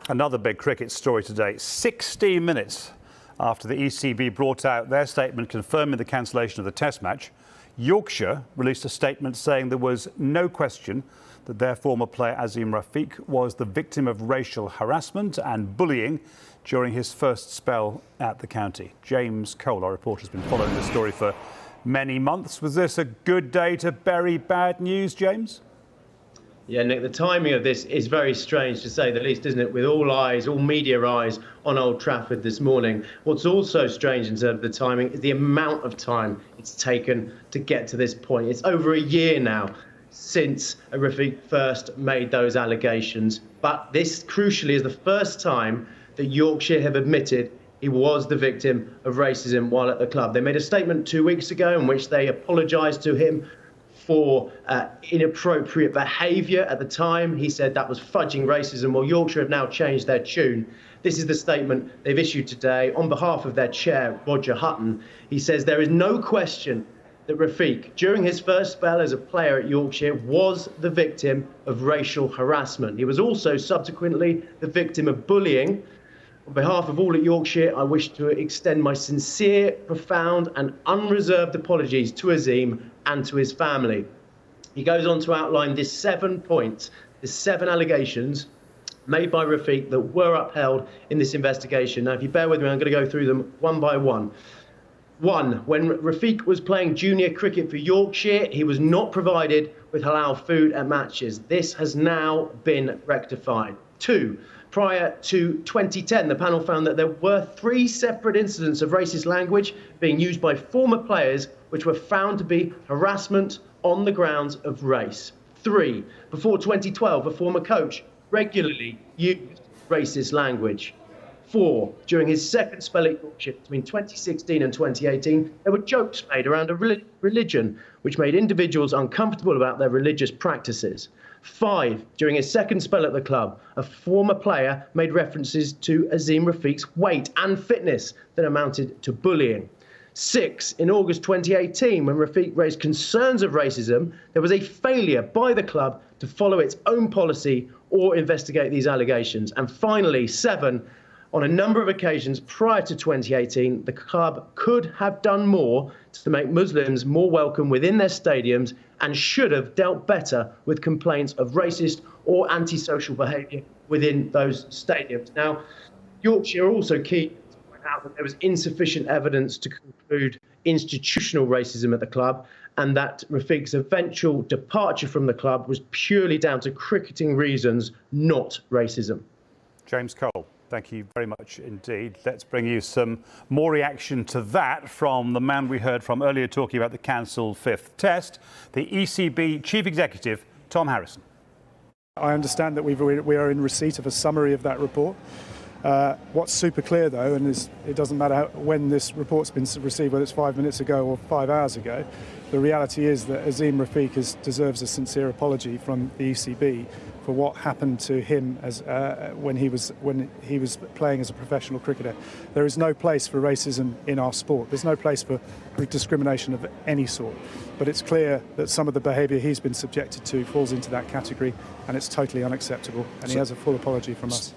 Another big cricket story today. 16 minutes after the ECB brought out their statement confirming the cancellation of the Test match, Yorkshire released a statement saying there was no question that their former player Azeem Rafiq was the victim of racial harassment and bullying during his first spell at the county. James Cole, our reporter, has been following this story for many months. Was this a good day to bury bad news, James? Yeah, Nick, the timing of this is very strange to say the least, isn't it? With all eyes, all media eyes on Old Trafford this morning. What's also strange in terms of the timing is the amount of time it's taken to get to this point. It's over a year now since Rafiq first made those allegations. But this, crucially, is the first time that Yorkshire have admitted he was the victim of racism while at the club. They made a statement 2 weeks ago in which they apologised to him for inappropriate behaviour at the time. He said that was fudging racism. Well, Yorkshire have now changed their tune. This is the statement they've issued today on behalf of their chair, Roger Hutton. He says there is no question that Rafiq, during his first spell as a player at Yorkshire, was the victim of racial harassment. He was also subsequently the victim of bullying. On behalf of all at Yorkshire, I wish to extend my sincere, profound and unreserved apologies to Azeem and to his family. He goes on to outline these 7 points, the 7 allegations made by Rafiq that were upheld in this investigation. Now, if you bear with me, I'm going to go through them one by one. 1. When Rafiq was playing junior cricket for Yorkshire, he was not provided with halal food at matches. This has now been rectified. 2. Prior to 2010, the panel found that there were 3 separate incidents of racist language being used by former players, which were found to be harassment on the grounds of race. 3. Before 2012, a former coach regularly used racist language. 4. During his second spell at Yorkshire between 2016 and 2018, there were jokes made around a religion which made individuals uncomfortable about their religious practices. 5. During his second spell at the club, a former player made references to Azeem Rafiq's weight and fitness that amounted to bullying. 6. In August 2018, when Rafiq raised concerns of racism, there was a failure by the club to follow its own policy or investigate these allegations. And finally, 7. On a number of occasions prior to 2018, the club could have done more to make Muslims more welcome within their stadiums and should have dealt better with complaints of racist or antisocial behaviour within those stadiums. Now, Yorkshire are also keen to point out that there was insufficient evidence to conclude institutional racism at the club and that Rafiq's eventual departure from the club was purely down to cricketing reasons, not racism. James Cole, thank you very much indeed. Let's bring you some more reaction to that from the man we heard from earlier talking about the cancelled 5th Test, the ECB Chief Executive, Tom Harrison. I understand that we are in receipt of a summary of that report. What's super clear, though, and it doesn't matter when this report's been received, whether it's 5 minutes ago or 5 hours ago, the reality is that Azeem Rafiq deserves a sincere apology from the ECB for what happened to him as when he was playing as a professional cricketer. There is no place for racism in our sport. There's no place for discrimination of any sort. But it's clear that some of the behaviour he's been subjected to falls into that category, and it's totally unacceptable. And he has a full apology from us.